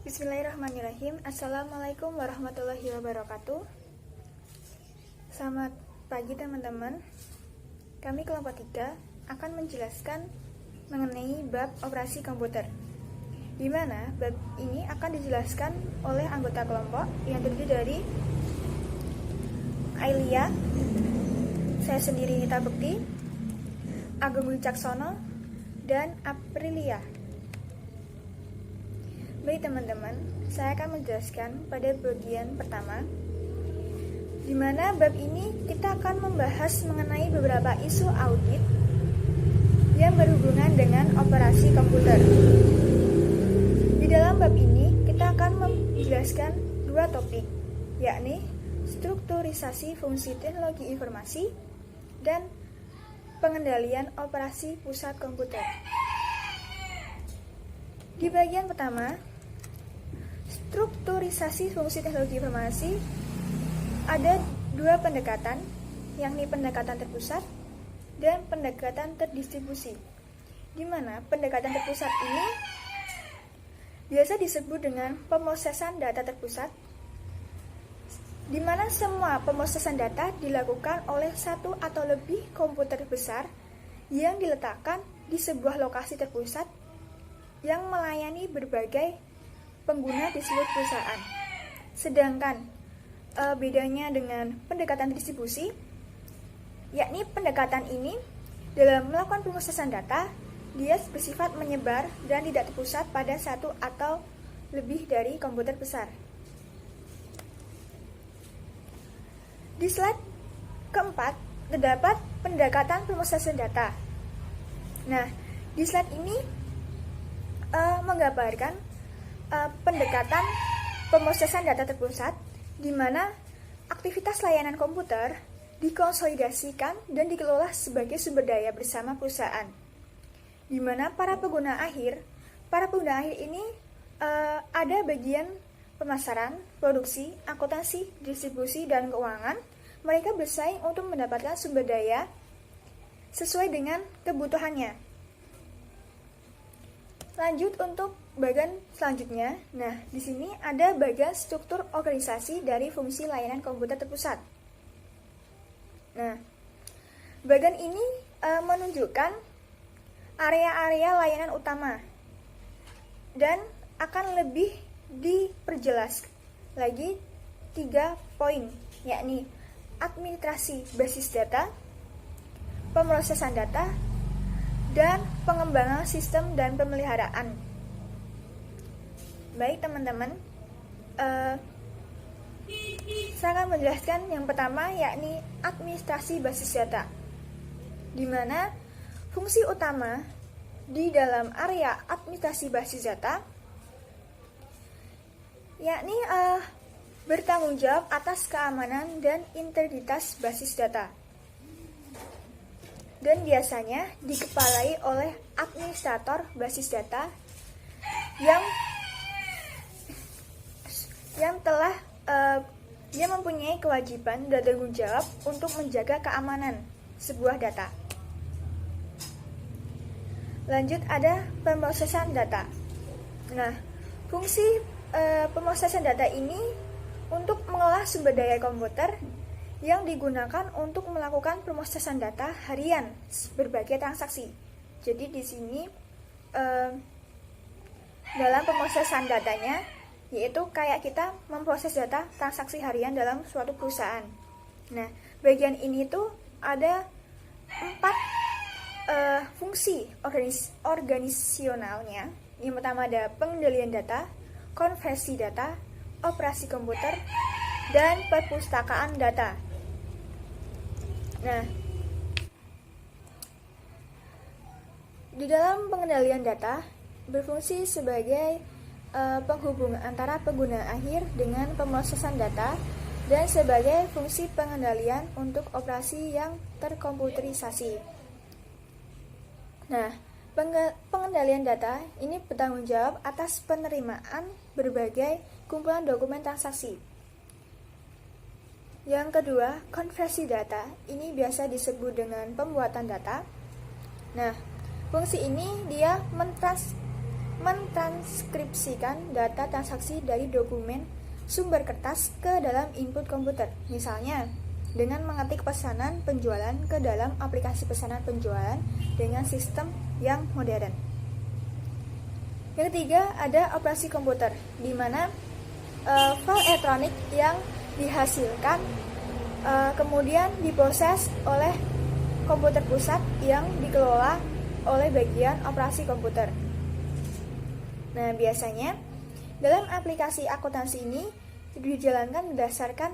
Bismillahirrahmanirrahim. Assalamualaikum warahmatullahi wabarakatuh. Selamat pagi teman-teman. Kami kelompok 3 akan menjelaskan mengenai bab operasi komputer, di mana bab ini akan dijelaskan oleh anggota kelompok yang terdiri dari Ailia, saya sendiri Nita Bekti, Agung Wicaksono, dan Aprilia. Baik teman-teman, saya akan menjelaskan pada bagian pertama, di mana bab ini kita akan membahas mengenai beberapa isu audit yang berhubungan dengan operasi komputer. Di dalam bab ini kita akan menjelaskan dua topik, yakni strukturisasi fungsi teknologi informasi dan pengendalian operasi pusat komputer. Di bagian pertama, strukturisasi fungsi teknologi informasi, ada dua pendekatan, yakni pendekatan terpusat dan pendekatan terdistribusi. Di mana pendekatan terpusat ini biasa disebut dengan pemrosesan data terpusat, di mana semua pemrosesan data dilakukan oleh satu atau lebih komputer besar yang diletakkan di sebuah lokasi terpusat yang melayani berbagai pengguna di seluruh perusahaan. Sedangkan bedanya dengan pendekatan distribusi, yakni pendekatan ini dalam melakukan pemrosesan data, dia bersifat menyebar dan tidak terpusat pada satu atau lebih dari komputer besar. Di slide keempat terdapat pendekatan pemrosesan data. Nah, di slide ini menggambarkan pendekatan pemrosesan data terpusat, di mana aktivitas layanan komputer dikonsolidasikan dan dikelola sebagai sumber daya bersama perusahaan, di mana para pengguna akhir ini ada bagian pemasaran, produksi, akuntansi, distribusi, dan keuangan. Mereka bersaing untuk mendapatkan sumber daya sesuai dengan kebutuhannya. Lanjut untuk bagian selanjutnya. Nah, di sini ada bagian struktur organisasi dari fungsi layanan komputer terpusat. Nah, bagian ini menunjukkan area-area layanan utama dan akan lebih diperjelas lagi 3 poin, yakni administrasi basis data, pemrosesan data, dan pengembangan sistem dan pemeliharaan. Baik teman-teman, saya akan menjelaskan yang pertama, yakni administrasi basis data, di mana fungsi utama di dalam area administrasi basis data yakni bertanggung jawab atas keamanan dan integritas basis data, dan biasanya dikepalai oleh administrator basis data yang telah dia mempunyai kewajiban dan tanggung jawab untuk menjaga keamanan sebuah data. Lanjut ada pemrosesan data. Nah, fungsi pemrosesan data ini untuk mengolah sumber daya komputer yang digunakan untuk melakukan pemrosesan data harian berbagai transaksi. Jadi di sini dalam pemrosesan datanya, yaitu kayak kita memproses data transaksi harian dalam suatu perusahaan. Nah, bagian ini tuh ada 4 fungsi organisasionalnya. Yang pertama ada pengendalian data, konversi data, operasi komputer, dan perpustakaan data. Nah, di dalam pengendalian data berfungsi sebagai penghubung antara pengguna akhir dengan pemrosesan data dan sebagai fungsi pengendalian untuk operasi yang terkomputerisasi. Nah, pengendalian data ini bertanggung jawab atas penerimaan berbagai kumpulan dokumen transaksi. Yang kedua, konversi data. Ini biasa disebut dengan pembuatan data. Nah, fungsi ini dia mentranskripsikan data transaksi dari dokumen sumber kertas ke dalam input komputer. Misalnya, dengan mengetik pesanan penjualan ke dalam aplikasi pesanan penjualan dengan sistem yang modern. Yang ketiga, ada operasi komputer, di mana file elektronik yang dihasilkan kemudian diproses oleh komputer pusat yang dikelola oleh bagian operasi komputer. Nah, biasanya dalam aplikasi akuntansi ini dijalankan berdasarkan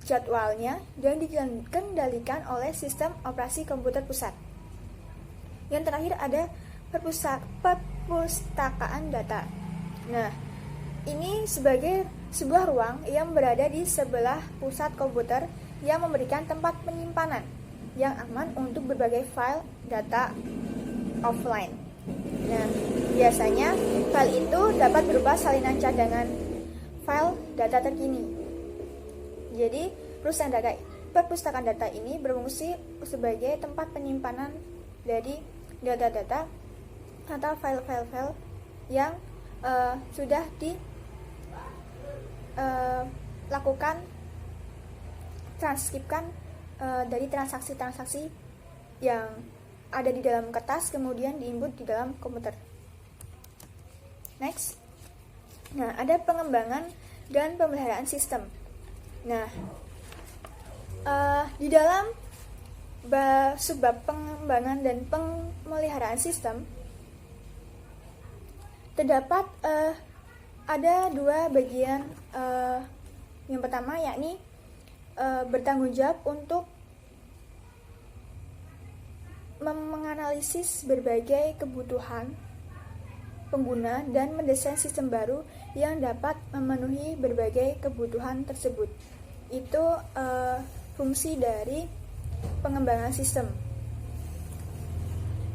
jadwalnya dan dikendalikan oleh sistem operasi komputer pusat. Yang terakhir ada perpustakaan data. Nah, ini sebagai sebuah ruang yang berada di sebelah pusat komputer yang memberikan tempat penyimpanan yang aman untuk berbagai file data offline. Nah, biasanya file itu dapat berupa salinan cadangan file data terkini. Jadi, perpustakaan data ini berfungsi sebagai tempat penyimpanan dari data-data atau file-file yang sudah dilakukan transkripkan dari transaksi-transaksi yang ada di dalam kertas kemudian diinput di dalam komputer. Next. Nah, ada pengembangan dan pemeliharaan sistem. Nah, di dalam subbab pengembangan dan pemeliharaan sistem terdapat ada dua bagian. Yang pertama yakni bertanggung jawab untuk menganalisis berbagai kebutuhan pengguna dan mendesain sistem baru yang dapat memenuhi berbagai kebutuhan tersebut. Itu fungsi dari pengembangan sistem.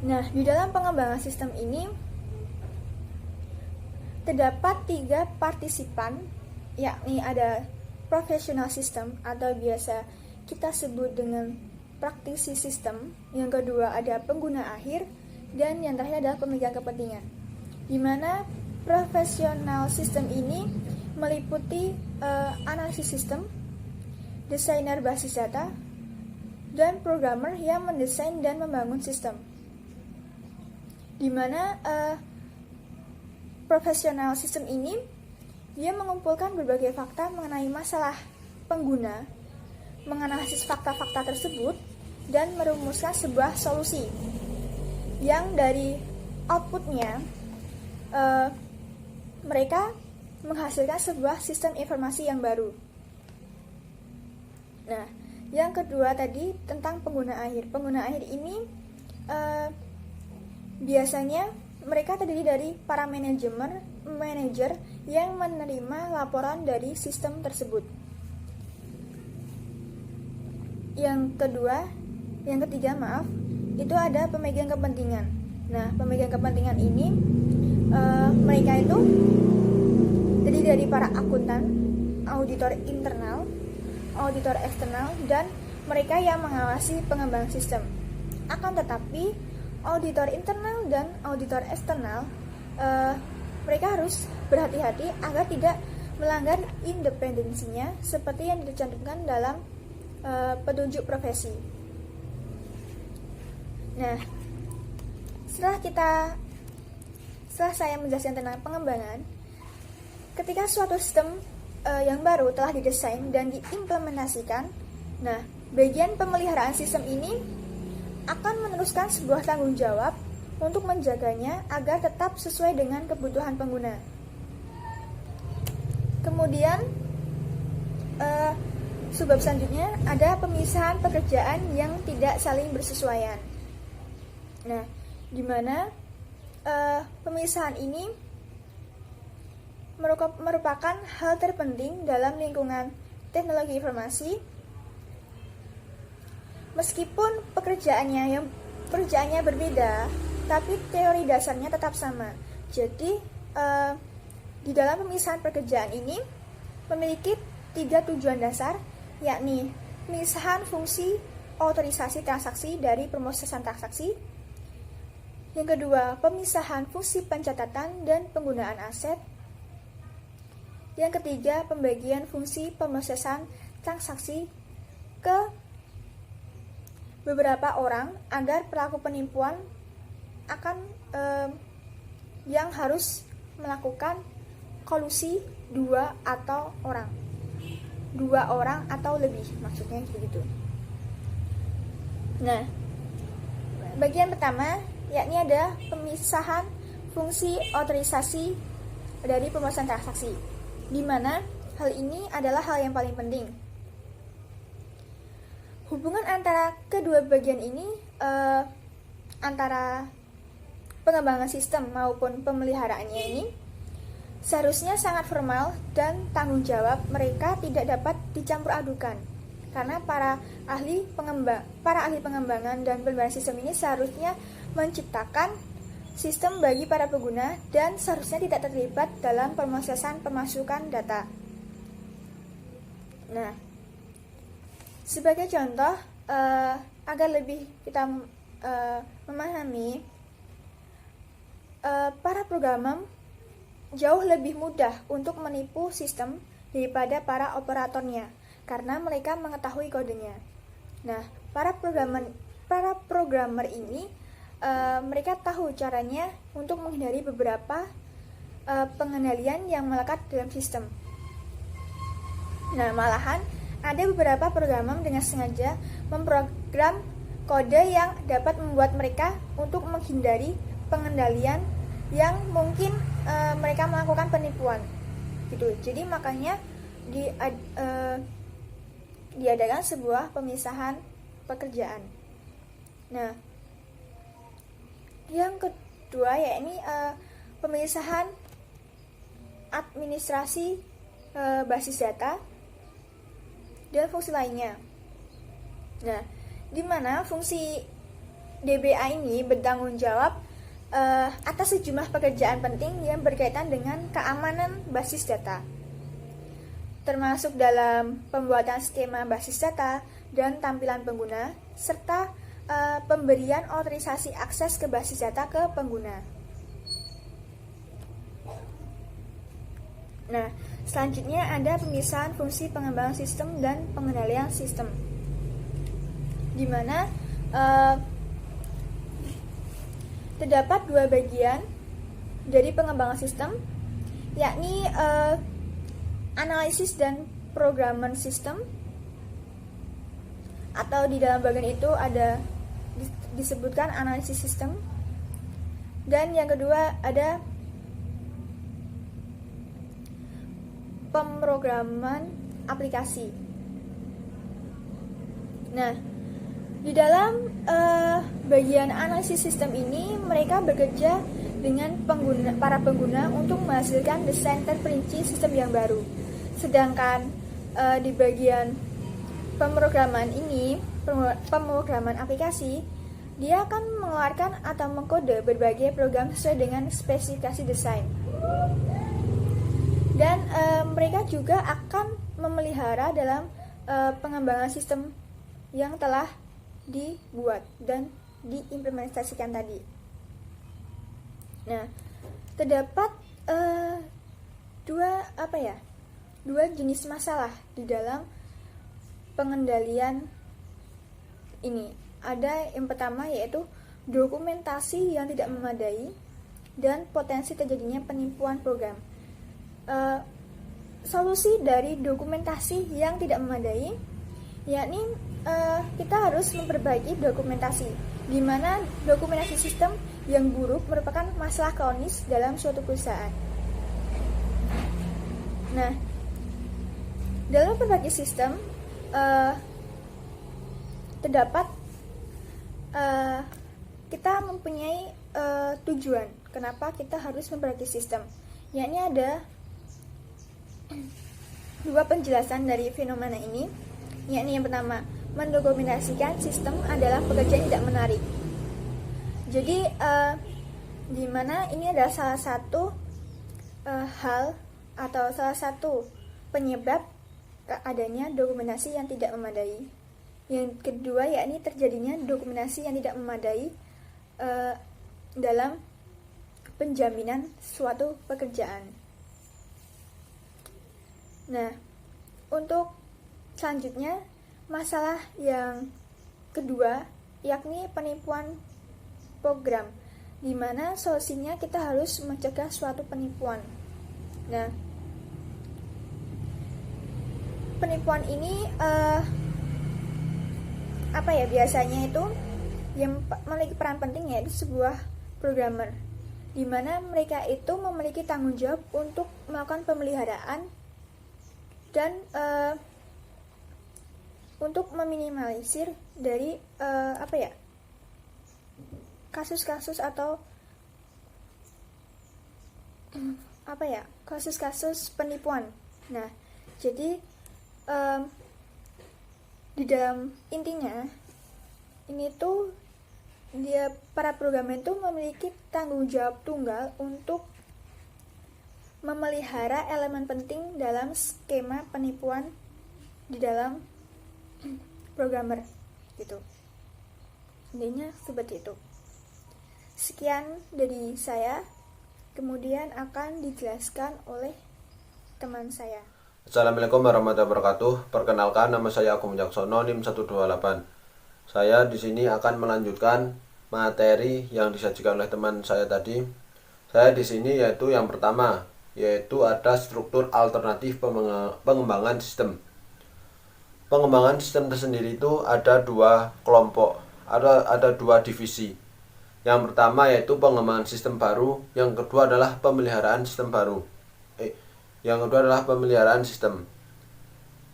Nah, di dalam pengembangan sistem ini terdapat 3 partisipan, yakni ada professional system atau biasa kita sebut dengan praktisi sistem, yang kedua ada pengguna akhir, dan yang terakhir adalah pemegang kepentingan. Di mana professional system ini meliputi analisis sistem, desainer basis data, dan programmer yang mendesain dan membangun sistem. Di mana professional system ini dia mengumpulkan berbagai fakta mengenai masalah pengguna, menganalisis fakta-fakta tersebut, dan merumuskan sebuah solusi yang dari outputnya mereka menghasilkan sebuah sistem informasi yang baru. Nah, yang kedua tadi tentang pengguna akhir. Pengguna akhir ini biasanya mereka terdiri dari para manajer yang menerima laporan dari sistem tersebut. Yang ketiga, itu ada pemegang kepentingan. Nah, pemegang kepentingan ini mereka itu terdiri dari para akuntan, auditor internal, auditor eksternal, dan mereka yang mengawasi pengembangan sistem. Akan tetapi, auditor internal dan auditor eksternal mereka harus berhati-hati agar tidak melanggar independensinya seperti yang dicantumkan dalam petunjuk profesi. Nah, setelah saya menjelaskan tentang pengembangan, ketika suatu sistem yang baru telah didesain dan diimplementasikan, nah, bagian pemeliharaan sistem ini akan meneruskan sebuah tanggung jawab untuk menjaganya agar tetap sesuai dengan kebutuhan pengguna. Kemudian, subbab selanjutnya ada pemisahan pekerjaan yang tidak saling bersesuaian. Nah, di mana pemisahan ini merupakan hal terpenting dalam lingkungan teknologi informasi. Meskipun pekerjaannya berbeda, tapi teori dasarnya tetap sama. Jadi, di dalam pemisahan pekerjaan ini memiliki 3 tujuan dasar, yakni pemisahan fungsi otorisasi transaksi dari pemrosesan transaksi, Yang kedua, pemisahan fungsi pencatatan dan penggunaan aset. Yang ketiga, pembagian fungsi pemrosesan transaksi ke beberapa orang agar pelaku penipuan akan yang harus melakukan kolusi dua orang atau lebih, maksudnya begitu. Nah, bagian pertama yakni ada pemisahan fungsi otorisasi dari pemrosesan transaksi, di mana hal ini adalah hal yang paling penting. Hubungan antara kedua bagian ini antara pengembangan sistem maupun pemeliharaannya ini seharusnya sangat formal dan tanggung jawab mereka tidak dapat dicampur adukan, karena para ahli pengembangan dan pemeliharaan sistem ini seharusnya menciptakan sistem bagi para pengguna dan seharusnya tidak terlibat dalam pemrosesan pemasukan data. Nah, sebagai contoh, agar lebih kita memahami, para programmer jauh lebih mudah untuk menipu sistem daripada para operatornya, karena mereka mengetahui kodenya. Nah, para programmer ini mereka tahu caranya untuk menghindari beberapa pengendalian yang melekat dalam sistem. Nah, malahan ada beberapa programmer dengan sengaja memprogram kode yang dapat membuat mereka untuk menghindari pengendalian yang mungkin mereka melakukan penipuan gitu. Jadi makanya diadakan sebuah pemisahan pekerjaan. Nah, yang kedua yakni pemisahan administrasi basis data dan fungsi lainnya. Nah, di mana fungsi DBA ini bertanggung jawab atas sejumlah pekerjaan penting yang berkaitan dengan keamanan basis data, termasuk dalam pembuatan skema basis data dan tampilan pengguna, serta pemberian otorisasi akses ke basis data ke pengguna. Nah, selanjutnya ada pemisahan fungsi pengembangan sistem dan pengendalian sistem, di mana terdapat dua bagian dari pengembangan sistem, yakni analisis dan programming sistem, atau di dalam bagian itu ada disebutkan analisis sistem. Dan yang kedua ada pemrograman aplikasi. Nah, di dalam bagian analisis sistem ini mereka bekerja dengan para pengguna untuk menghasilkan desain terperinci sistem yang baru. Sedangkan di bagian pemrograman ini, pemrograman aplikasi, dia akan mengeluarkan atau mengkode berbagai program sesuai dengan spesifikasi desain. Dan mereka juga akan memelihara dalam pengembangan sistem yang telah dibuat dan diimplementasikan tadi. Nah, terdapat dua jenis masalah di dalam pengendalian ini. Ada yang pertama yaitu dokumentasi yang tidak memadai dan potensi terjadinya penipuan program. Solusi dari dokumentasi yang tidak memadai yakni kita harus memperbaiki dokumentasi, di mana dokumentasi sistem yang buruk merupakan masalah kronis dalam suatu perusahaan. Nah, dalam memperbaiki sistem terdapat kita mempunyai tujuan kenapa kita harus memperbaiki sistem, yakni ada dua penjelasan dari fenomena ini, yakni yang pertama, mendokumentasikan sistem adalah pekerjaan tidak menarik. Jadi di mana ini adalah salah satu hal atau salah satu penyebab adanya dokumentasi yang tidak memadai. Yang kedua yakni terjadinya dokumentasi yang tidak memadai, dalam penjaminan suatu pekerjaan. Nah, untuk selanjutnya masalah yang kedua yakni penipuan program, di mana solusinya kita harus mencegah suatu penipuan. Nah, penipuan ini biasanya itu yang memiliki peran penting yaitu sebuah programmer, di mana mereka itu memiliki tanggung jawab untuk melakukan pemeliharaan dan untuk meminimalisir dari kasus-kasus atau kasus-kasus penipuan. Nah, jadi di dalam intinya ini tuh para programmer itu memiliki tanggung jawab tunggal untuk memelihara elemen penting dalam skema penipuan di dalam programmer gitu. Intinya seperti itu. Sekian dari saya, kemudian akan dijelaskan oleh teman saya. Assalamualaikum warahmatullahi wabarakatuh. Perkenalkan, nama saya Agung Wicaksono, NIM 128. Saya di sini akan melanjutkan materi yang disajikan oleh teman saya tadi. Saya di sini yaitu yang pertama, yaitu ada struktur alternatif pengembangan sistem. Pengembangan sistem tersendiri itu ada dua kelompok, ada dua divisi. Yang pertama yaitu pengembangan sistem baru, yang kedua adalah pemeliharaan sistem baru. Yang kedua adalah pemeliharaan sistem.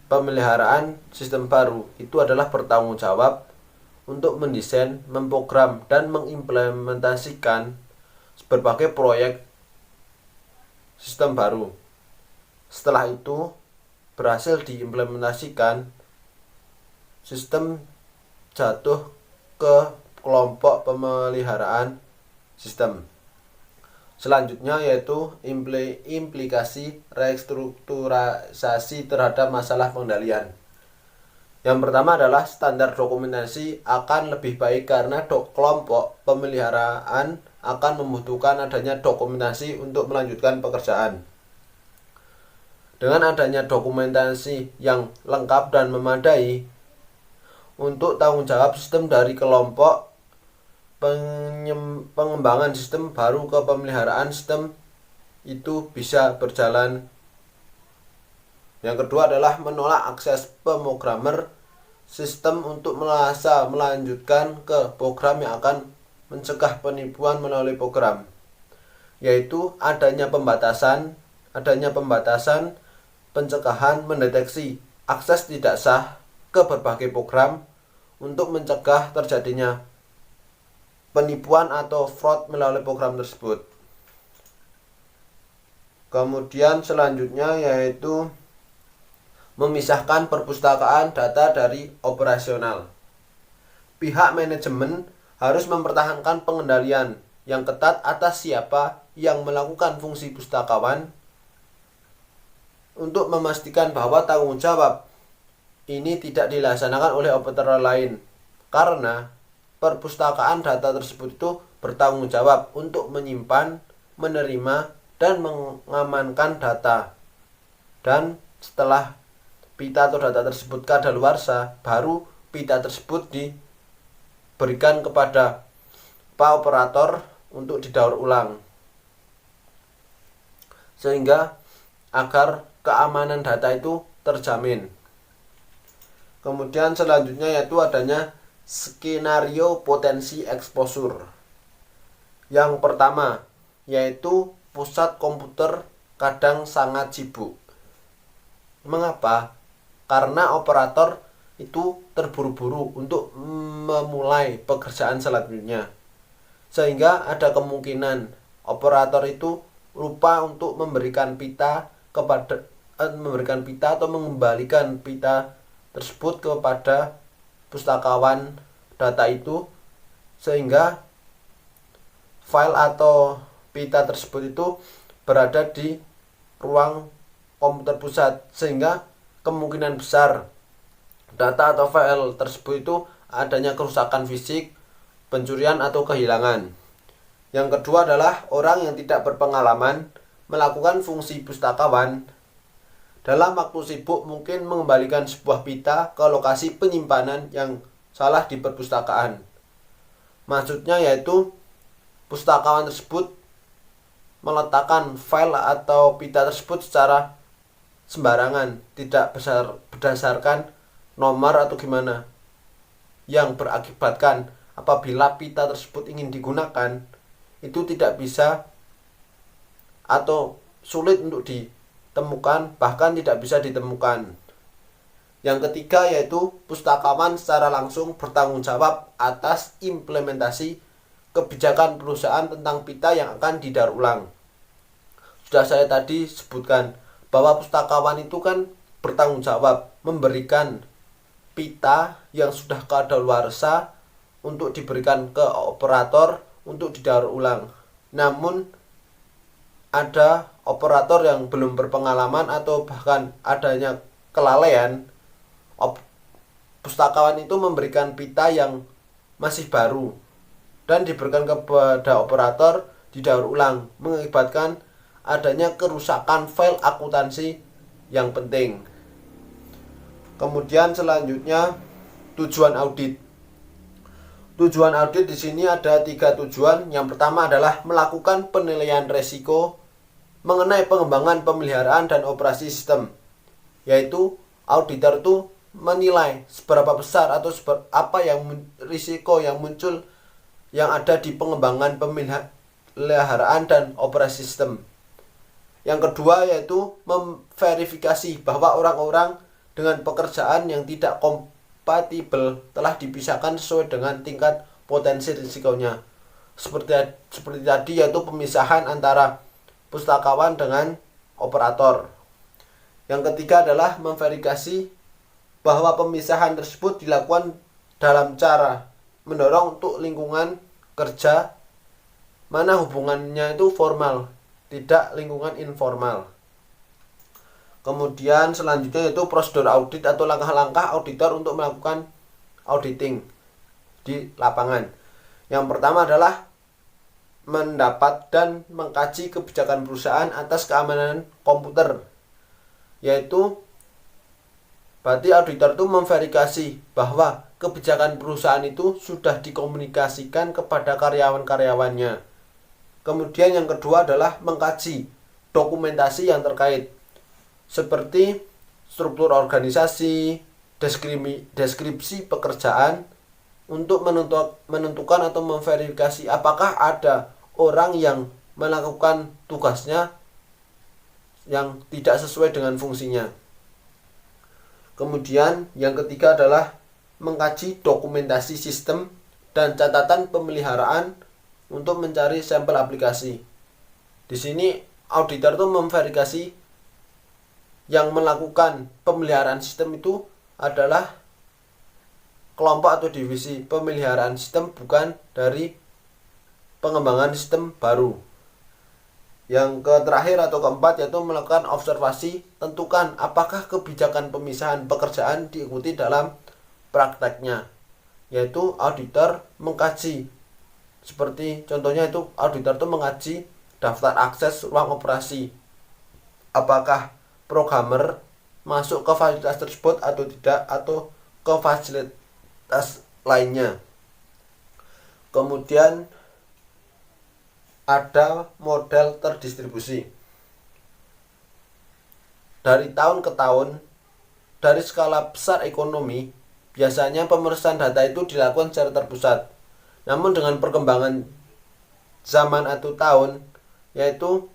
Pemeliharaan sistem baru itu adalah bertanggung jawab untuk mendesain, memprogram, dan mengimplementasikan berbagai proyek sistem baru. Setelah itu berhasil diimplementasikan, sistem jatuh ke kelompok pemeliharaan sistem. Selanjutnya yaitu implikasi restrukturisasi terhadap masalah pengendalian. Yang pertama adalah standar dokumentasi akan lebih baik karena kelompok pemeliharaan akan membutuhkan adanya dokumentasi untuk melanjutkan pekerjaan. Dengan adanya dokumentasi yang lengkap dan memadai untuk tanggung jawab sistem dari kelompok pengembangan sistem baru ke pemeliharaan sistem itu bisa berjalan. Yang kedua adalah menolak akses pemrogramer sistem untuk melanjutkan ke program yang akan mencegah penipuan melalui program, yaitu adanya pembatasan pencegahan mendeteksi akses tidak sah ke berbagai program untuk mencegah terjadinya penipuan atau fraud melalui program tersebut. Kemudian selanjutnya yaitu memisahkan perpustakaan data dari operasional. Pihak manajemen harus mempertahankan pengendalian yang ketat atas siapa yang melakukan fungsi pustakawan untuk memastikan bahwa tanggung jawab ini tidak dilaksanakan oleh operator lain, karena perpustakaan data tersebut itu bertanggung jawab untuk menyimpan, menerima, dan mengamankan data. Dan setelah pita atau data tersebut kadaluarsa, baru pita tersebut diberikan kepada pak operator untuk didaur ulang, sehingga agar keamanan data itu terjamin. Kemudian selanjutnya yaitu adanya skenario potensi exposure. Yang pertama yaitu pusat komputer kadang sangat sibuk. Mengapa? Karena operator itu terburu-buru untuk memulai pekerjaan selanjutnya, sehingga ada kemungkinan operator itu lupa untuk memberikan pita atau mengembalikan pita tersebut kepada pustakawan data itu, sehingga file atau pita tersebut itu berada di ruang komputer pusat, sehingga kemungkinan besar data atau file tersebut itu adanya kerusakan fisik, pencurian atau kehilangan. Yang kedua adalah orang yang tidak berpengalaman melakukan fungsi pustakawan. Dalam waktu sibuk mungkin mengembalikan sebuah pita ke lokasi penyimpanan yang salah di perpustakaan. Maksudnya yaitu pustakawan tersebut meletakkan file atau pita tersebut secara sembarangan, tidak berdasarkan nomor atau gimana, yang berakibatkan apabila pita tersebut ingin digunakan itu tidak bisa atau sulit untuk ditemukan, bahkan tidak bisa ditemukan. Yang ketiga yaitu pustakawan secara langsung bertanggung jawab atas implementasi kebijakan perusahaan tentang pita yang akan didaur ulang. Sudah saya tadi sebutkan bahwa pustakawan itu kan bertanggung jawab memberikan pita yang sudah kadaluarsa untuk diberikan ke operator untuk didaur ulang. Namun ada operator yang belum berpengalaman atau bahkan adanya kelalaian, pustakawan itu memberikan pita yang masih baru dan diberikan kepada operator didaur ulang, mengakibatkan adanya kerusakan file akuntansi yang penting. Kemudian selanjutnya tujuan audit. Tujuan audit di sini ada 3 tujuan. Yang pertama adalah melakukan penilaian risiko mengenai pengembangan pemeliharaan dan operasi sistem. Yaitu auditor itu menilai seberapa besar atau apa yang risiko yang muncul yang ada di pengembangan pemeliharaan dan operasi sistem. Yang kedua yaitu memverifikasi bahwa orang-orang dengan pekerjaan yang tidak kompatibel telah dipisahkan sesuai dengan tingkat potensi risikonya. Seperti tadi yaitu pemisahan antara pustakawan dengan operator. Yang ketiga adalah memverifikasi bahwa pemisahan tersebut dilakukan dalam cara mendorong untuk lingkungan kerja mana hubungannya itu formal, tidak lingkungan informal. Kemudian selanjutnya yaitu prosedur audit atau langkah-langkah auditor untuk melakukan auditing di lapangan. Yang pertama adalah mendapat dan mengkaji kebijakan perusahaan atas keamanan komputer, yaitu berarti auditor itu memverifikasi bahwa kebijakan perusahaan itu sudah dikomunikasikan kepada karyawan-karyawannya. Kemudian yang kedua adalah mengkaji dokumentasi yang terkait seperti struktur organisasi, deskripsi pekerjaan untuk menentukan atau memverifikasi apakah ada orang yang melakukan tugasnya yang tidak sesuai dengan fungsinya. Kemudian yang ketiga adalah mengkaji dokumentasi sistem dan catatan pemeliharaan untuk mencari sampel aplikasi. Di sini auditor itu memverifikasi yang melakukan pemeliharaan sistem itu adalah kelompok atau divisi pemeliharaan sistem, bukan dari pengembangan sistem baru. Yang terakhir atau keempat yaitu melakukan observasi, tentukan apakah kebijakan pemisahan pekerjaan diikuti dalam prakteknya, yaitu auditor mengkaji. Seperti contohnya itu auditor itu mengkaji daftar akses ruang operasi, apakah programmer masuk ke fasilitas tersebut atau tidak, atau ke fasilitas lainnya. Kemudian ada model terdistribusi. Dari tahun ke tahun, dari skala besar ekonomi, biasanya pemeriksaan data itu dilakukan secara terpusat. Namun dengan perkembangan zaman atau tahun, yaitu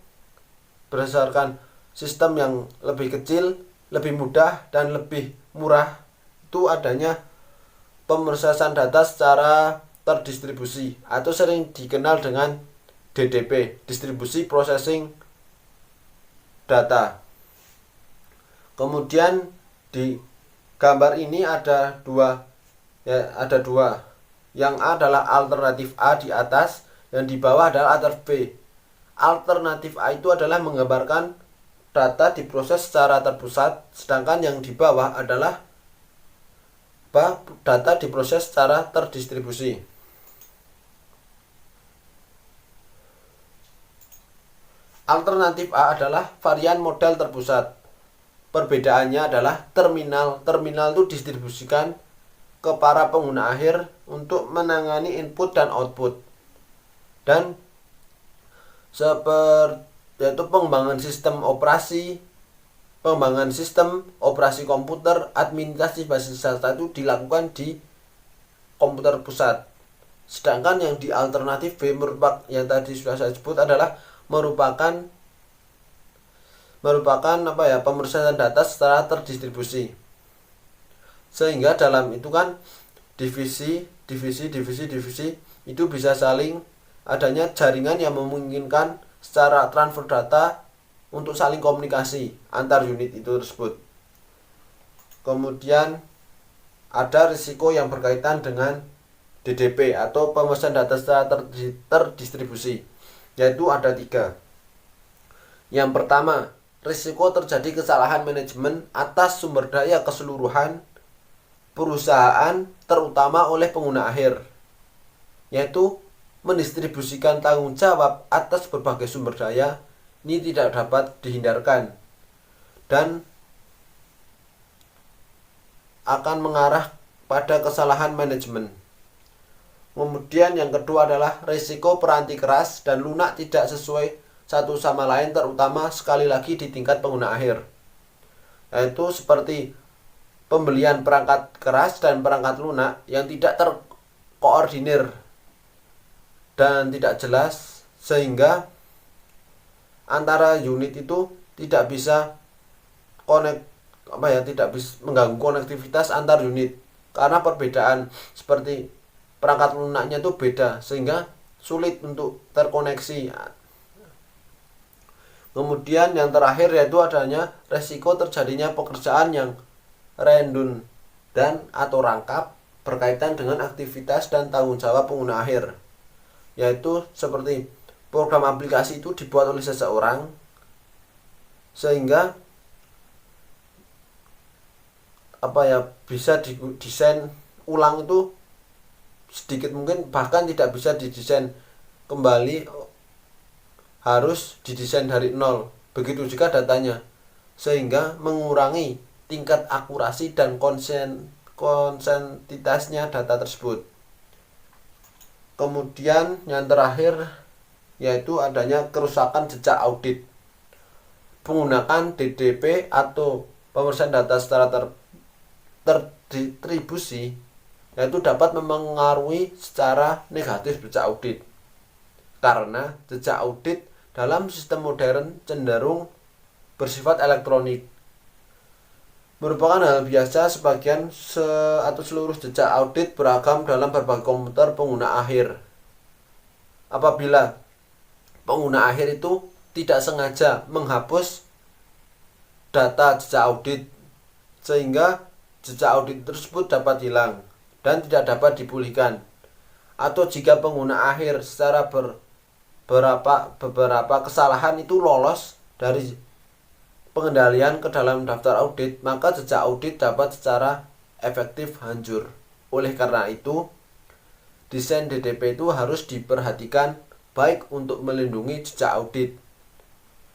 berdasarkan sistem yang lebih kecil, lebih mudah, dan lebih murah, itu adanya pemrosesan data secara terdistribusi atau sering dikenal dengan DDP, distribusi processing data. Kemudian di gambar ini ada dua. Yang A adalah alternatif A di atas, yang di bawah adalah alternatif B. Alternatif A itu adalah menggambarkan data diproses secara terpusat, sedangkan yang di bawah adalah data diproses secara terdistribusi. Alternatif A adalah varian model terpusat. Perbedaannya adalah terminal. Terminal itu distribusikan ke para pengguna akhir untuk menangani input dan output. Dan yaitu pengembangan sistem operasi komputer, administrasi basis data itu dilakukan di komputer pusat. Sedangkan yang di alternatif B merupakan yang tadi sudah saya sebut adalah merupakan pemrosesan data secara terdistribusi. Sehingga dalam itu kan divisi itu bisa saling adanya jaringan yang memungkinkan secara transfer data untuk saling komunikasi antar unit itu tersebut. Kemudian ada risiko yang berkaitan dengan DDP atau pemesan data secara terdistribusi, yaitu ada 3. Yang pertama, risiko terjadi kesalahan manajemen atas sumber daya keseluruhan perusahaan terutama oleh pengguna akhir, yaitu mendistribusikan tanggung jawab atas berbagai sumber daya ini tidak dapat dihindarkan dan akan mengarah pada kesalahan manajemen. Kemudian yang kedua adalah risiko peranti keras dan lunak tidak sesuai satu sama lain, terutama sekali lagi di tingkat pengguna akhir, yaitu seperti pembelian perangkat keras dan perangkat lunak yang tidak terkoordinir dan tidak jelas, sehingga antara unit itu tidak bisa tidak bisa mengganggu konektivitas antar unit karena perbedaan seperti perangkat lunaknya itu beda sehingga sulit untuk terkoneksi. Kemudian yang terakhir yaitu adanya resiko terjadinya pekerjaan yang redundant dan atau rangkap berkaitan dengan aktivitas dan tanggung jawab pengguna akhir, yaitu seperti program aplikasi itu dibuat oleh seseorang sehingga bisa didesain ulang itu sedikit mungkin, bahkan tidak bisa didesain kembali, harus didesain dari nol. Begitu juga datanya, sehingga mengurangi tingkat akurasi dan konsentitasnya data tersebut. Kemudian yang terakhir yaitu adanya kerusakan jejak audit. Menggunakan DDP atau pemrosesan data secara terdistribusi yaitu dapat mempengaruhi secara negatif jejak audit, karena jejak audit dalam sistem modern cenderung bersifat elektronik. Merupakan hal biasa atau seluruh jejak audit beragam dalam berbagai komputer pengguna akhir. Apabila pengguna akhir itu tidak sengaja menghapus data jejak audit, sehingga jejak audit tersebut dapat hilang dan tidak dapat dipulihkan. Atau jika pengguna akhir secara beberapa kesalahan itu lolos dari pengendalian ke dalam daftar audit, maka jejak audit dapat secara efektif hancur. Oleh karena itu, desain DDP itu harus diperhatikan baik untuk melindungi jejak audit,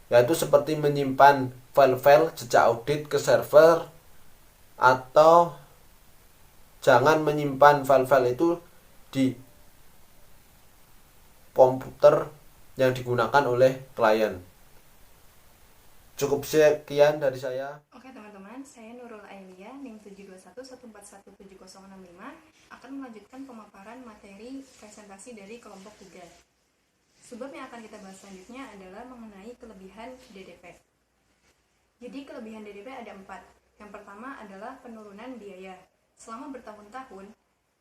yaitu seperti menyimpan file-file jejak audit ke server, atau jangan menyimpan file-file itu di komputer yang digunakan oleh klien. Cukup sekian dari saya. Oke teman-teman, saya Nurul Ailia, NIM 72114170065 akan melanjutkan pemaparan materi presentasi dari kelompok 3. Sebab yang akan kita bahas selanjutnya adalah mengenai kelebihan DDP. Jadi kelebihan DDP ada 4. Yang pertama adalah penurunan biaya. Selama bertahun-tahun,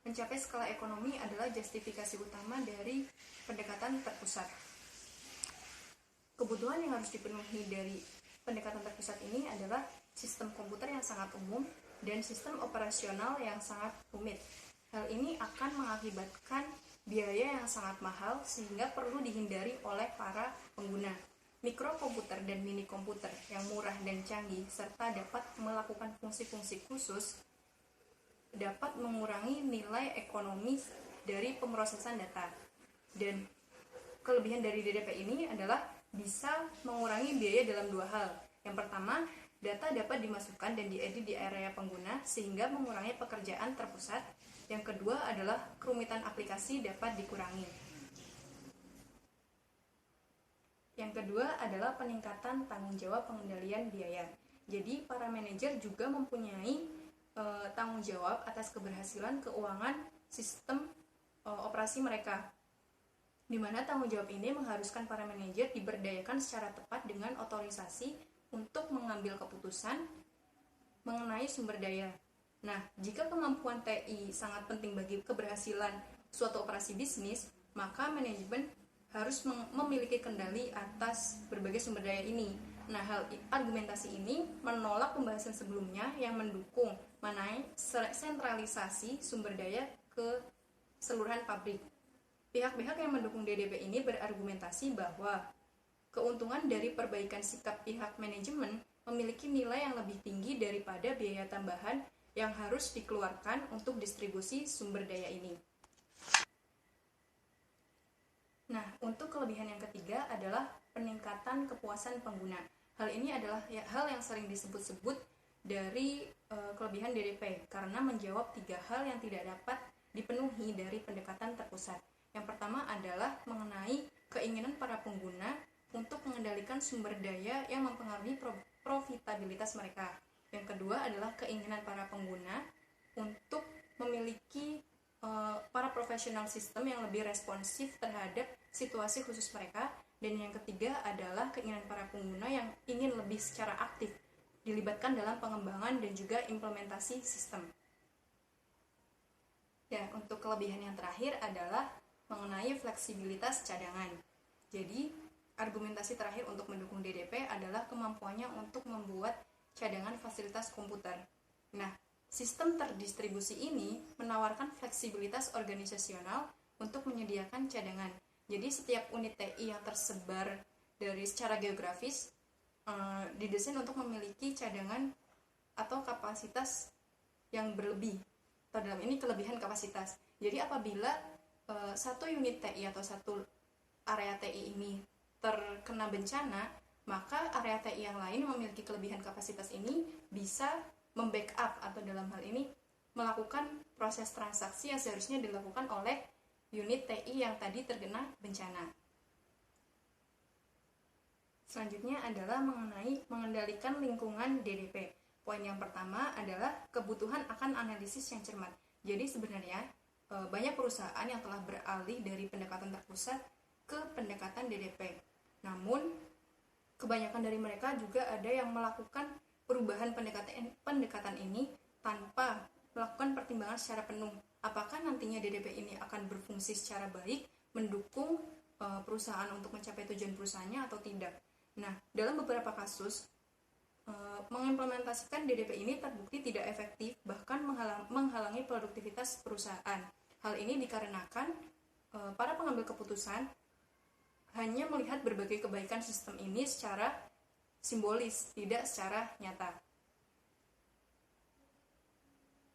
mencapai skala ekonomi adalah justifikasi utama dari pendekatan terpusat. Kebutuhan yang harus dipenuhi dari pendekatan terpusat ini adalah sistem komputer yang sangat umum dan sistem operasional yang sangat rumit. Hal ini akan mengakibatkan biaya yang sangat mahal sehingga perlu dihindari oleh para pengguna. Mikrokomputer dan mini komputer yang murah dan canggih serta dapat melakukan fungsi-fungsi khusus dapat mengurangi nilai ekonomis dari pemrosesan data. Dan kelebihan dari DDP ini adalah bisa mengurangi biaya dalam dua hal. Yang pertama, data dapat dimasukkan dan diedit di area pengguna sehingga mengurangi pekerjaan terpusat. Yang kedua adalah kerumitan aplikasi dapat dikurangi. Yang kedua adalah peningkatan tanggung jawab pengendalian biaya. Jadi para manajer juga mempunyai tanggung jawab atas keberhasilan keuangan sistem operasi mereka, di mana tanggung jawab ini mengharuskan para manajer diberdayakan secara tepat dengan otorisasi untuk mengambil keputusan mengenai sumber daya. Nah, jika kemampuan TI sangat penting bagi keberhasilan suatu operasi bisnis, maka manajemen harus memiliki kendali atas berbagai sumber daya ini. Nah, argumentasi ini menolak pembahasan sebelumnya yang mendukung mengenai sentralisasi sumber daya ke seluruhan pabrik. Pihak-pihak yang mendukung DDP ini berargumentasi bahwa keuntungan dari perbaikan sikap pihak manajemen memiliki nilai yang lebih tinggi daripada biaya tambahan yang harus dikeluarkan untuk distribusi sumber daya ini. Nah, untuk kelebihan yang ketiga adalah peningkatan kepuasan pengguna. Hal ini adalah hal yang sering disebut-sebut dari kelebihan DDP karena menjawab 3 hal yang tidak dapat dipenuhi dari pendekatan terpusat. Yang pertama adalah mengenai keinginan para pengguna untuk mengendalikan sumber daya yang mempengaruhi profitabilitas mereka. Yang kedua adalah keinginan para pengguna untuk memiliki para profesional sistem yang lebih responsif terhadap situasi khusus mereka. Dan yang ketiga adalah keinginan para pengguna yang ingin lebih secara aktif dilibatkan dalam pengembangan dan juga implementasi sistem. Ya, untuk kelebihan yang terakhir adalah mengenai fleksibilitas cadangan. Jadi, argumentasi terakhir untuk mendukung DDP adalah kemampuannya untuk membuat cadangan fasilitas komputer. Nah, sistem terdistribusi ini menawarkan fleksibilitas organisasional untuk menyediakan cadangan. Jadi, setiap unit TI yang tersebar dari secara geografis didesain untuk memiliki cadangan atau kapasitas yang berlebih. Atau dalam ini kelebihan kapasitas. Jadi, apabila satu unit TI atau satu area TI ini terkena bencana, maka area TI yang lain memiliki kelebihan kapasitas ini bisa membackup atau dalam hal ini melakukan proses transaksi yang seharusnya dilakukan oleh unit TI yang tadi terkena bencana. Selanjutnya adalah mengenai mengendalikan lingkungan DDP. Poin yang pertama adalah kebutuhan akan analisis yang cermat. Jadi sebenarnya banyak perusahaan yang telah beralih dari pendekatan terpusat ke pendekatan DDP. Namun, kebanyakan dari mereka juga ada yang melakukan perubahan pendekatan ini tanpa melakukan pertimbangan secara penuh. Apakah nantinya DDP ini akan berfungsi secara baik, mendukung perusahaan untuk mencapai tujuan perusahaannya atau tidak. Nah, dalam beberapa kasus, mengimplementasikan DDP ini terbukti tidak efektif, bahkan menghalangi produktivitas perusahaan. Hal ini dikarenakan para pengambil keputusan hanya melihat berbagai kebaikan sistem ini secara simbolis, tidak secara nyata.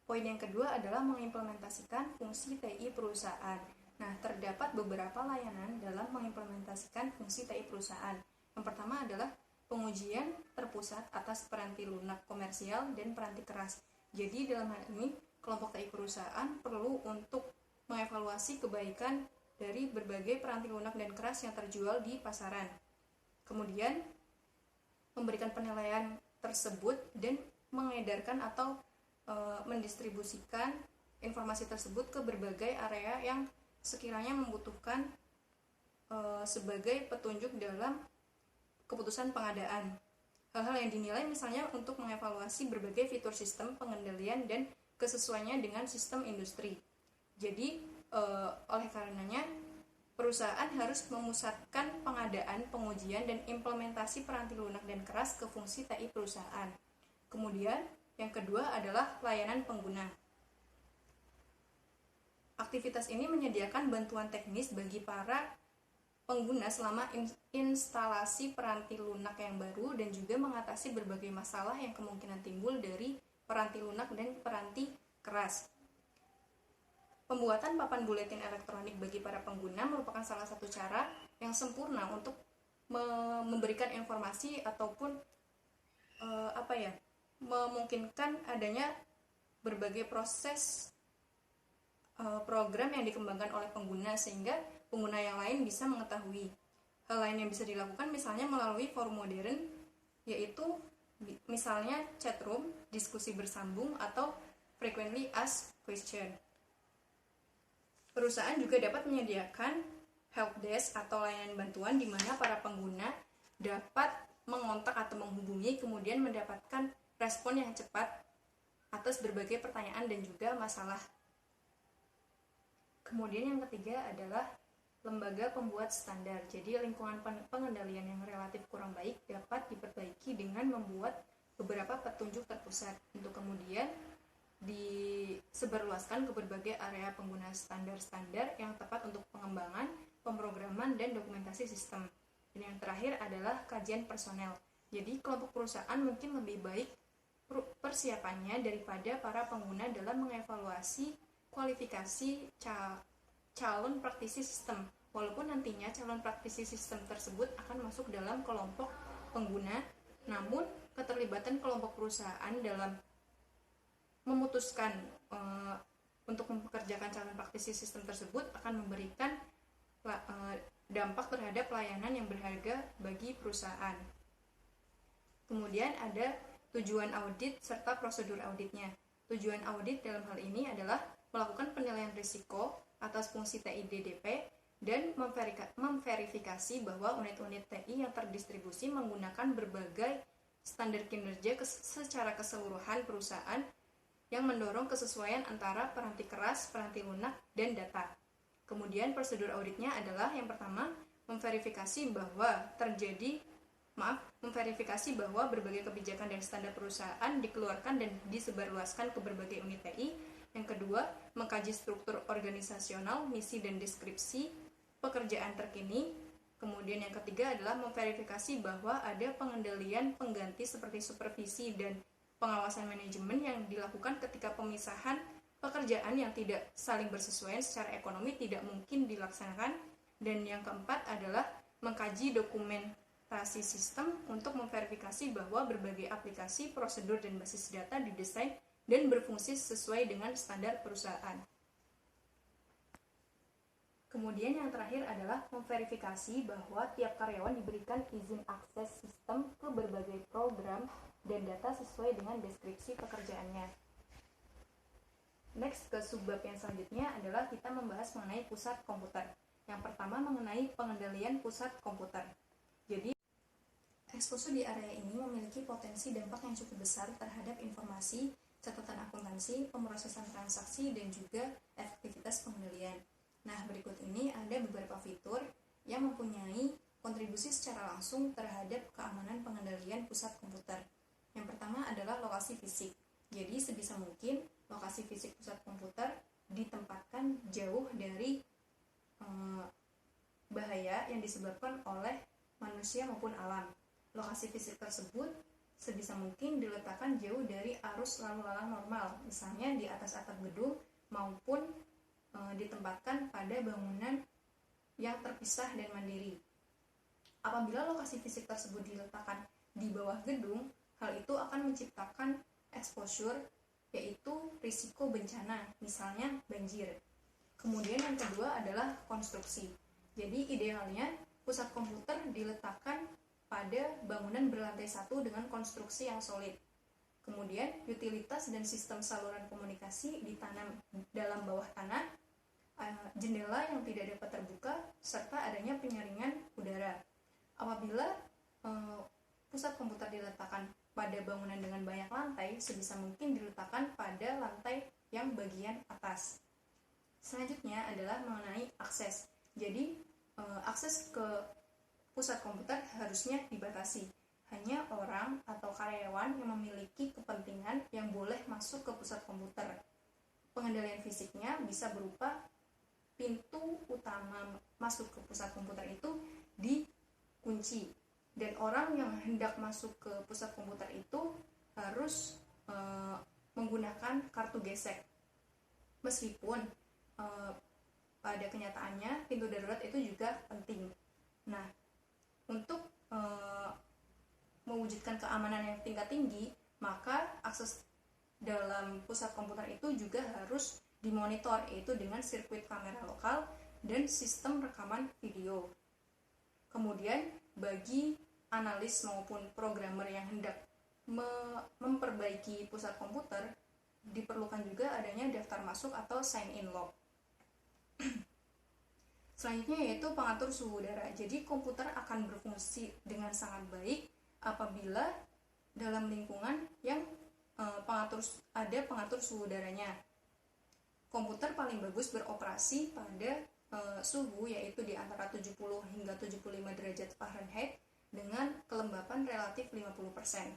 Poin yang kedua adalah mengimplementasikan fungsi TI perusahaan. Nah, terdapat beberapa layanan dalam mengimplementasikan fungsi TI perusahaan. Yang pertama adalah pengujian terpusat atas peranti lunak komersial dan peranti keras. Jadi dalam hal ini, kelompok TI perusahaan perlu untuk mengevaluasi kebaikan dari berbagai peranti lunak dan keras yang terjual di pasaran. Kemudian, memberikan penilaian tersebut dan mengedarkan atau mendistribusikan informasi tersebut ke berbagai area yang sekiranya membutuhkan sebagai petunjuk dalam keputusan pengadaan. Hal-hal yang dinilai misalnya untuk mengevaluasi berbagai fitur sistem pengendalian dan kesesuaiannya dengan sistem industri. Jadi, oleh karenanya, perusahaan harus memusatkan pengadaan, pengujian, dan implementasi peranti lunak dan keras ke fungsi TI perusahaan. Kemudian, yang kedua adalah layanan pengguna. Aktivitas ini menyediakan bantuan teknis bagi para pengguna selama instalasi peranti lunak yang baru dan juga mengatasi berbagai masalah yang kemungkinan timbul dari peranti lunak dan peranti keras. Pembuatan papan buletin elektronik bagi para pengguna merupakan salah satu cara yang sempurna untuk memberikan informasi ataupun memungkinkan adanya berbagai proses program yang dikembangkan oleh pengguna sehingga pengguna yang lain bisa mengetahui. Hal lain yang bisa dilakukan misalnya melalui forum modern, yaitu misalnya chatroom, diskusi bersambung, atau frequently asked question. Perusahaan juga dapat menyediakan help desk atau layanan bantuan di mana para pengguna dapat mengontak atau menghubungi kemudian mendapatkan respon yang cepat atas berbagai pertanyaan dan juga masalah. Kemudian yang ketiga adalah lembaga pembuat standar. Jadi lingkungan pengendalian yang relatif kurang baik dapat diperbaiki dengan membuat beberapa petunjuk terpusat untuk kemudian disebarluaskan ke berbagai area pengguna standar-standar yang tepat untuk pengembangan, pemrograman, dan dokumentasi sistem. Dan yang terakhir adalah kajian personel. Jadi kelompok perusahaan mungkin lebih baik persiapannya daripada para pengguna dalam mengevaluasi kualifikasi calon praktisi sistem. Walaupun nantinya calon praktisi sistem tersebut akan masuk dalam kelompok pengguna, namun keterlibatan kelompok perusahaan dalam memutuskan untuk mempekerjakan calon praktisi sistem tersebut akan memberikan dampak terhadap layanan yang berharga bagi perusahaan. Kemudian ada tujuan audit serta prosedur auditnya. Tujuan audit dalam hal ini adalah melakukan penilaian risiko atas fungsi TI DDP dan memverifikasi bahwa unit-unit TI yang terdistribusi menggunakan berbagai standar kinerja secara keseluruhan perusahaan yang mendorong kesesuaian antara peranti keras, peranti lunak, dan data. Kemudian prosedur auditnya adalah yang pertama, memverifikasi bahwa berbagai kebijakan dan standar perusahaan dikeluarkan dan disebarluaskan ke berbagai unit TI. Yang kedua, mengkaji struktur organisasional, misi dan deskripsi pekerjaan terkini. Kemudian yang ketiga adalah memverifikasi bahwa ada pengendalian pengganti seperti supervisi dan pengawasan manajemen yang dilakukan ketika pemisahan pekerjaan yang tidak saling bersesuaian secara ekonomi tidak mungkin dilaksanakan. Dan yang keempat adalah mengkaji dokumentasi sistem untuk memverifikasi bahwa berbagai aplikasi, prosedur, dan basis data didesain dan berfungsi sesuai dengan standar perusahaan. Kemudian yang terakhir adalah memverifikasi bahwa tiap karyawan diberikan izin akses sistem ke berbagai program dan data sesuai dengan deskripsi pekerjaannya. Next, ke subbab yang selanjutnya adalah kita membahas mengenai pusat komputer. Yang pertama mengenai pengendalian pusat komputer. Jadi, eksposur di area ini memiliki potensi dampak yang cukup besar terhadap informasi, catatan akuntansi, pemrosesan transaksi, dan juga efektivitas pengendalian. Nah, berikut ini ada beberapa fitur yang mempunyai kontribusi secara langsung terhadap keamanan pengendalian pusat komputer. Yang pertama adalah lokasi fisik. Jadi, sebisa mungkin lokasi fisik pusat komputer ditempatkan jauh dari bahaya yang disebabkan oleh manusia maupun alam. Lokasi fisik tersebut sebisa mungkin diletakkan jauh dari arus lalu lalang normal, misalnya di atas atap gedung maupun ditempatkan pada bangunan yang terpisah dan mandiri. Apabila lokasi fisik tersebut diletakkan di bawah gedung, hal itu akan menciptakan exposure, yaitu risiko bencana, misalnya banjir. Kemudian yang kedua adalah konstruksi. Jadi idealnya pusat komputer diletakkan pada bangunan berlantai satu dengan konstruksi yang solid. Kemudian utilitas dan sistem saluran komunikasi ditanam dalam bawah tanah, jendela yang tidak dapat terbuka, serta adanya penyaringan udara. Apabila pusat komputer diletakkan pada bangunan dengan banyak lantai, sebisa mungkin diletakkan pada lantai yang bagian atas. Selanjutnya adalah mengenai akses. Jadi, akses ke pusat komputer harusnya dibatasi. Hanya orang atau karyawan yang memiliki kepentingan yang boleh masuk ke pusat komputer. Pengendalian fisiknya bisa berupa pintu utama masuk ke pusat komputer itu dikunci. Dan orang yang hendak masuk ke pusat komputer itu harus menggunakan kartu gesek. Meskipun pada kenyataannya pintu darurat itu juga penting. Nah, untuk keamanan yang tingkat tinggi, maka akses dalam pusat komputer itu juga harus dimonitor, yaitu dengan sirkuit kamera lokal dan sistem rekaman video. Kemudian bagi analis maupun programmer yang hendak memperbaiki pusat komputer, diperlukan juga adanya daftar masuk atau sign in log. Selanjutnya yaitu pengatur suhu udara. Jadi komputer akan berfungsi dengan sangat baik apabila dalam lingkungan yang pengatur suhu udaranya. Komputer paling bagus beroperasi pada suhu yaitu di antara 70 hingga 75 derajat Fahrenheit dengan kelembapan relatif 50%.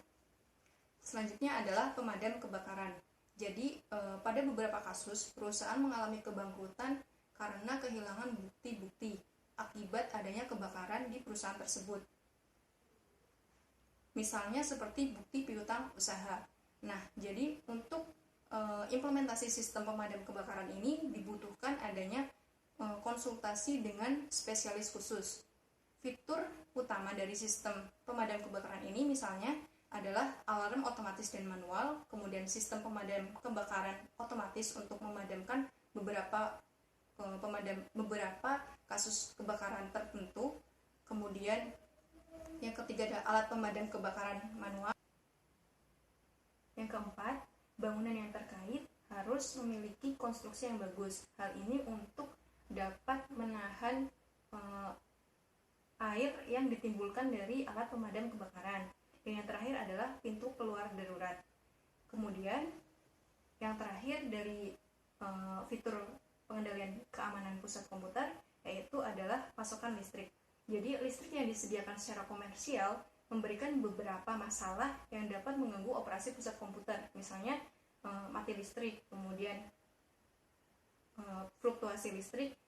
Selanjutnya adalah pemadam kebakaran. Jadi pada beberapa kasus perusahaan mengalami kebangkrutan karena kehilangan bukti-bukti akibat adanya kebakaran di perusahaan tersebut. Misalnya seperti bukti piutang usaha. Nah, jadi untuk implementasi sistem pemadam kebakaran ini dibutuhkan adanya konsultasi dengan spesialis khusus. Fitur utama dari sistem pemadam kebakaran ini misalnya adalah alarm otomatis dan manual, kemudian sistem pemadam kebakaran otomatis untuk memadamkan beberapa kasus kebakaran tertentu. Kemudian yang ketiga adalah alat pemadam kebakaran manual. Yang keempat, bangunan yang terkait harus memiliki konstruksi yang bagus. Hal ini untuk dapat menahan air yang ditimbulkan dari alat pemadam kebakaran. Dan yang terakhir adalah pintu keluar darurat. Kemudian yang terakhir dari fitur pengendalian keamanan pusat komputer yaitu adalah pasokan listrik. Jadi listrik yang disediakan secara komersial memberikan beberapa masalah yang dapat mengganggu operasi pusat komputer. Misalnya mati listrik, kemudian fluktuasi listrik,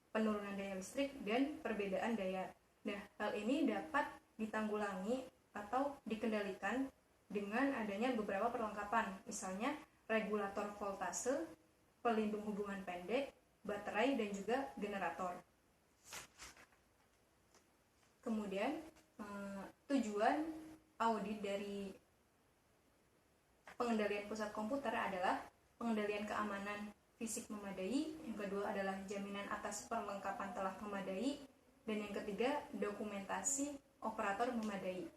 penurunan daya listrik, dan perbedaan daya. Nah, hal ini dapat ditanggulangi atau dikendalikan dengan adanya beberapa perlengkapan, misalnya regulator voltase, pelindung hubungan pendek, baterai, dan juga generator. Kemudian tujuan audit dari pengendalian pusat komputer adalah pengendalian keamanan fisik memadai, yang kedua adalah jaminan atas perlengkapan telah memadai, dan yang ketiga dokumentasi operator memadai.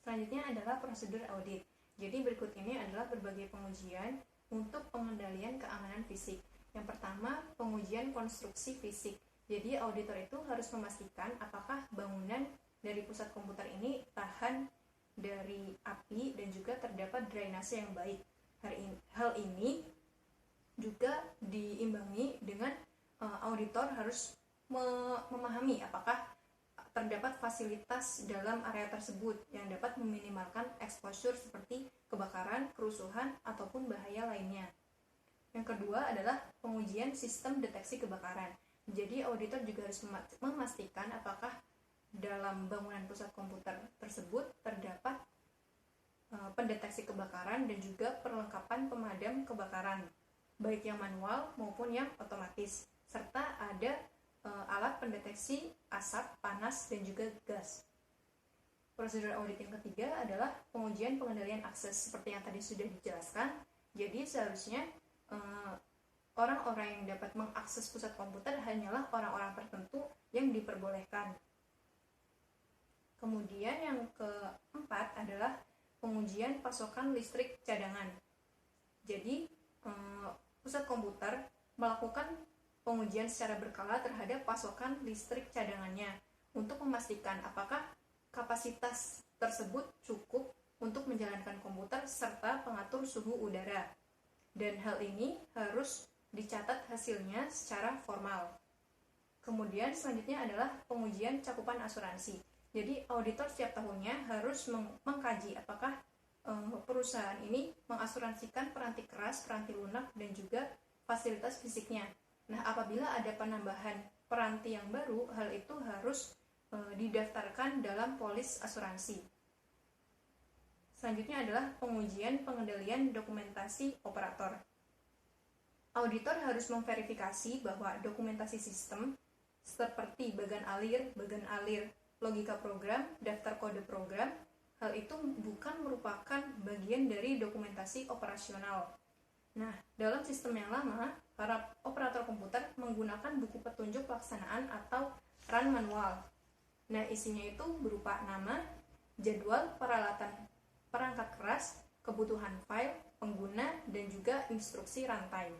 Selanjutnya adalah prosedur audit. Jadi berikut ini adalah berbagai pengujian untuk pengendalian keamanan fisik. Yang pertama, pengujian konstruksi fisik. Jadi auditor itu harus memastikan apakah bangunan dari pusat komputer ini tahan dari api dan juga terdapat drainase yang baik. Hal ini juga diimbangi dengan auditor harus memahami apakah terdapat fasilitas dalam area tersebut yang dapat meminimalkan exposure seperti kebakaran, kerusuhan, ataupun bahaya lainnya. Yang kedua adalah pengujian sistem deteksi kebakaran. Jadi auditor juga harus memastikan apakah dalam bangunan pusat komputer tersebut terdapat pendeteksi kebakaran dan juga perlengkapan pemadam kebakaran, baik yang manual maupun yang otomatis, serta ada alat pendeteksi asap, panas, dan juga gas. Prosedur audit yang ketiga adalah pengujian pengendalian akses seperti yang tadi sudah dijelaskan. Jadi seharusnya orang-orang yang dapat mengakses pusat komputer hanyalah orang-orang tertentu yang diperbolehkan. Kemudian yang keempat adalah pengujian pasokan listrik cadangan. Jadi pusat komputer melakukan pengujian secara berkala terhadap pasokan listrik cadangannya untuk memastikan apakah kapasitas tersebut cukup untuk menjalankan komputer serta pengatur suhu udara. Dan hal ini harus dicatat hasilnya secara formal. Kemudian selanjutnya adalah pengujian cakupan asuransi. Jadi auditor setiap tahunnya harus mengkaji apakah perusahaan ini mengasuransikan peranti keras, peranti lunak, dan juga fasilitas fisiknya. Nah, apabila ada penambahan peranti yang baru, hal itu harus didaftarkan dalam polis asuransi. Selanjutnya adalah pengujian pengendalian dokumentasi operator. Auditor harus memverifikasi bahwa dokumentasi sistem seperti bagan alir, logika program, daftar kode program. Hal itu bukan merupakan bagian dari dokumentasi operasional. Nah, dalam sistem yang lama, para operator komputer menggunakan buku petunjuk pelaksanaan atau run manual. Nah, isinya itu berupa nama, jadwal, perangkat keras, kebutuhan file, pengguna, dan juga instruksi runtime.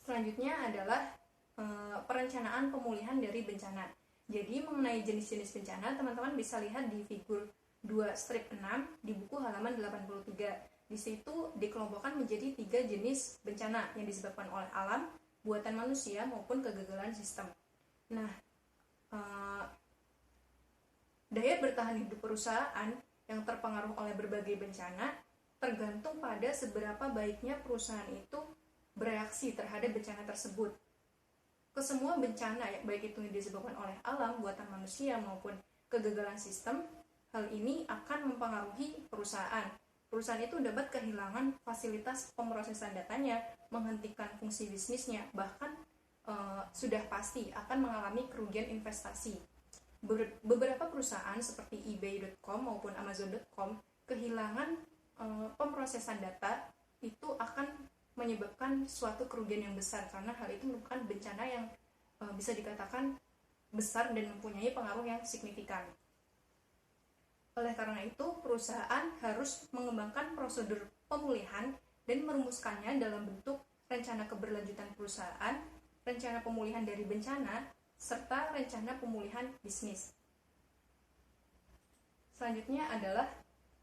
Selanjutnya adalah perencanaan pemulihan dari bencana. Jadi mengenai jenis-jenis bencana, teman-teman bisa lihat di figur 2 strip 6 di buku halaman 83. Di situ dikelompokkan menjadi 3 jenis bencana yang disebabkan oleh alam, buatan manusia, maupun kegagalan sistem. Nah, daya bertahan hidup perusahaan yang terpengaruh oleh berbagai bencana tergantung pada seberapa baiknya perusahaan itu bereaksi terhadap bencana tersebut. Kesemua bencana, baik itu yang disebabkan oleh alam, buatan manusia, maupun kegagalan sistem, hal ini akan mempengaruhi perusahaan. Perusahaan itu dapat kehilangan fasilitas pemrosesan datanya, menghentikan fungsi bisnisnya, bahkan sudah pasti akan mengalami kerugian investasi. Beberapa perusahaan seperti eBay.com maupun Amazon.com kehilangan pemrosesan data itu akan menyebabkan suatu kerugian yang besar, karena hal itu merupakan bencana yang bisa dikatakan besar dan mempunyai pengaruh yang signifikan. Oleh karena itu, perusahaan harus mengembangkan prosedur pemulihan dan merumuskannya dalam bentuk rencana keberlanjutan perusahaan, rencana pemulihan dari bencana, serta rencana pemulihan bisnis. Selanjutnya adalah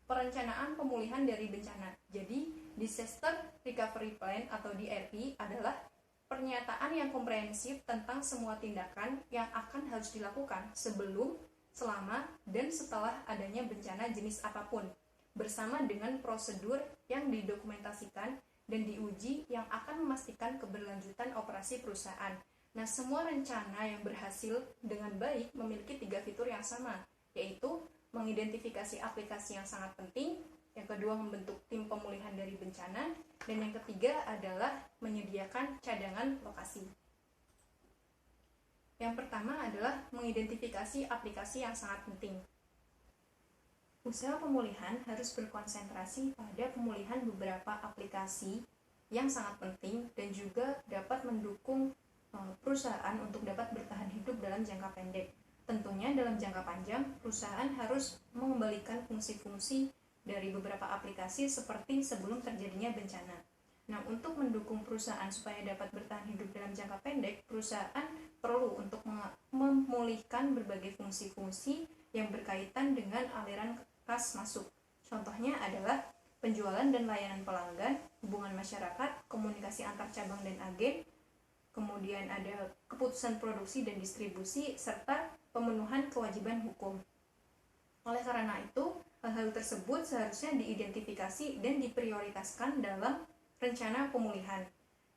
perencanaan pemulihan dari bencana. Jadi, Disaster Recovery Plan atau DRP adalah pernyataan yang komprehensif tentang semua tindakan yang akan harus dilakukan sebelum, selama, dan setelah adanya bencana jenis apapun, bersama dengan prosedur yang didokumentasikan dan diuji yang akan memastikan keberlanjutan operasi perusahaan. Nah, semua rencana yang berhasil dengan baik memiliki 3 fitur yang sama, yaitu mengidentifikasi aplikasi yang sangat penting, yang kedua membentuk tim pemulihan dari bencana, dan yang ketiga adalah menyediakan cadangan lokasi. Yang pertama adalah mengidentifikasi aplikasi yang sangat penting. Usaha pemulihan harus berkonsentrasi pada pemulihan beberapa aplikasi yang sangat penting dan juga dapat mendukung perusahaan untuk dapat bertahan hidup dalam jangka pendek. Tentunya dalam jangka panjang, perusahaan harus mengembalikan fungsi-fungsi dari beberapa aplikasi seperti sebelum terjadinya bencana. Nah, untuk mendukung perusahaan supaya dapat bertahan hidup dalam jangka pendek, perusahaan perlu untuk memulihkan berbagai fungsi-fungsi yang berkaitan dengan aliran kas masuk. Contohnya adalah penjualan dan layanan pelanggan, hubungan masyarakat, komunikasi antar cabang dan agen, kemudian ada keputusan produksi dan distribusi, serta pemenuhan kewajiban hukum. Oleh karena itu, hal-hal tersebut seharusnya diidentifikasi dan diprioritaskan dalam rencana pemulihan.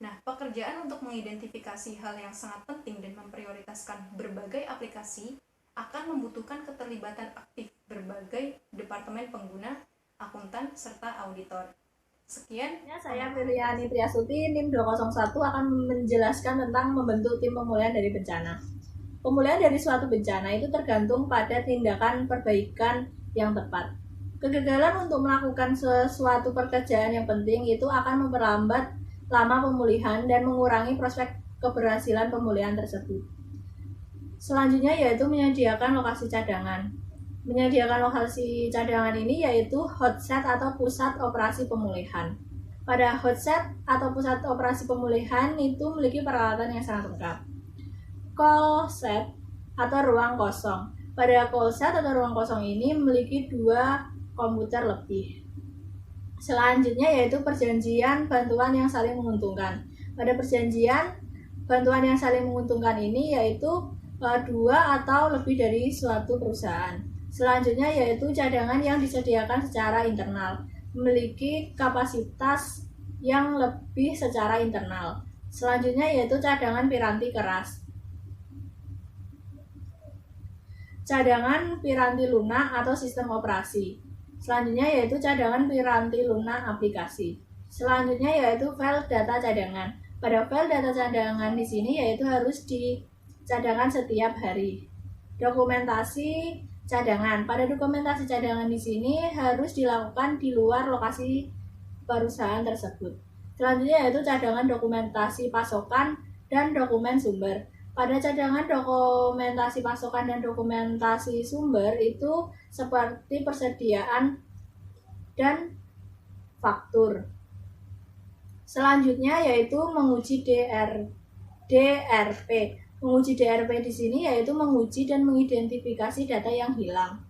Nah, pekerjaan untuk mengidentifikasi hal yang sangat penting dan memprioritaskan berbagai aplikasi akan membutuhkan keterlibatan aktif berbagai departemen pengguna, akuntan, serta auditor. Sekian. Saya Filiani Triasuti, NIM 201 akan menjelaskan tentang membentuk tim pemulihan dari bencana. Pemulihan dari suatu bencana itu tergantung pada tindakan perbaikan yang tepat. Kegagalan untuk melakukan sesuatu pekerjaan yang penting itu akan memperlambat lama pemulihan dan mengurangi prospek keberhasilan pemulihan tersebut. Selanjutnya yaitu menyediakan lokasi cadangan. Menyediakan lokasi cadangan ini yaitu hotset atau pusat operasi pemulihan. Pada hotset atau pusat operasi pemulihan itu memiliki peralatan yang sangat lengkap. Call set atau ruang kosong. Pada call set atau ruang kosong ini memiliki 2 komputer lebih. Selanjutnya yaitu perjanjian bantuan yang saling menguntungkan. Pada perjanjian bantuan yang saling menguntungkan ini yaitu 2 atau lebih dari suatu perusahaan. Selanjutnya yaitu cadangan yang disediakan secara internal, memiliki kapasitas yang lebih secara internal. Selanjutnya yaitu cadangan piranti keras. Cadangan piranti lunak atau sistem operasi. Selanjutnya yaitu cadangan piranti lunak aplikasi. Selanjutnya yaitu file data cadangan. Pada file data cadangan di sini yaitu harus dicadangkan setiap hari. Dokumentasi cadangan. Pada dokumentasi cadangan di sini harus dilakukan di luar lokasi perusahaan tersebut. Selanjutnya yaitu cadangan dokumentasi pasokan dan dokumen sumber. Pada cadangan dokumentasi pasokan dan dokumentasi sumber itu seperti persediaan dan faktur. Selanjutnya yaitu menguji DRP. Menguji DRP di sini yaitu menguji dan mengidentifikasi data yang hilang.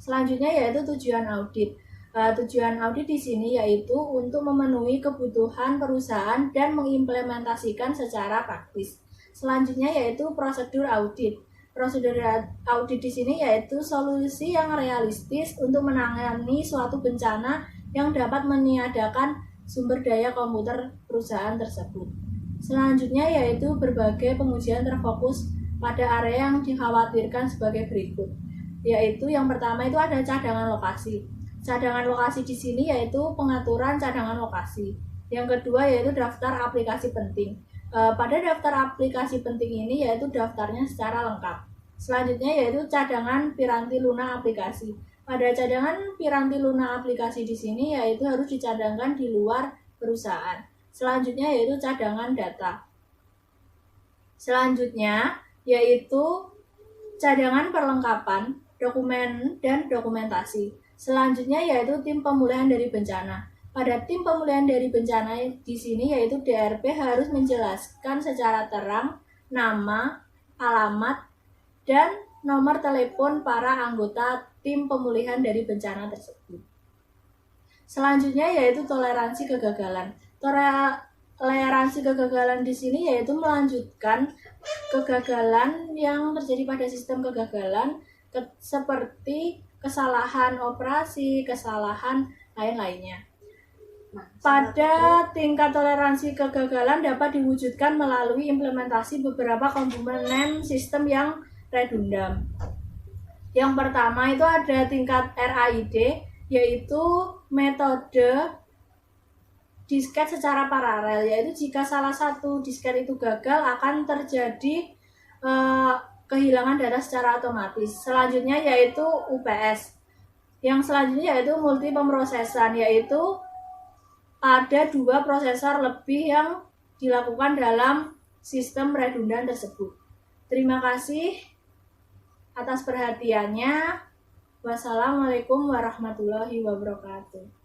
Selanjutnya yaitu tujuan audit. Tujuan audit di sini yaitu untuk memenuhi kebutuhan perusahaan dan mengimplementasikan secara praktis. Selanjutnya yaitu prosedur audit. Prosedur audit di sini yaitu solusi yang realistis untuk menangani suatu bencana yang dapat meniadakan sumber daya komputer perusahaan tersebut. Selanjutnya yaitu berbagai pengujian terfokus pada area yang dikhawatirkan sebagai berikut. Yaitu yang pertama itu ada cadangan lokasi. Cadangan lokasi di sini yaitu pengaturan cadangan lokasi. Yang kedua yaitu daftar aplikasi penting. Pada daftar aplikasi penting ini yaitu daftarnya secara lengkap. Selanjutnya yaitu cadangan piranti lunak aplikasi. Pada cadangan piranti lunak aplikasi di sini yaitu harus dicadangkan di luar perusahaan. Selanjutnya yaitu cadangan data. Selanjutnya yaitu cadangan perlengkapan, dokumen, dan dokumentasi. Selanjutnya yaitu tim pemulihan dari bencana. Pada tim pemulihan dari bencana di sini yaitu DRP harus menjelaskan secara terang nama, alamat, dan nomor telepon para anggota tim pemulihan dari bencana tersebut. Selanjutnya yaitu toleransi kegagalan. Toleransi kegagalan di sini yaitu melanjutkan kegagalan yang terjadi pada sistem kegagalan seperti kesalahan operasi, kesalahan lain-lainnya. Pada tingkat toleransi kegagalan dapat diwujudkan melalui implementasi beberapa komponen sistem yang redundant. Yang pertama itu ada tingkat RAID, yaitu metode disket secara paralel, yaitu jika salah satu disket itu gagal akan terjadi kehilangan data secara otomatis. Selanjutnya yaitu UPS. Yang selanjutnya yaitu multi pemrosesan, yaitu ada 2 prosesor lebih yang dilakukan dalam sistem redundan tersebut. Terima kasih atas perhatiannya. Wassalamualaikum warahmatullahi wabarakatuh.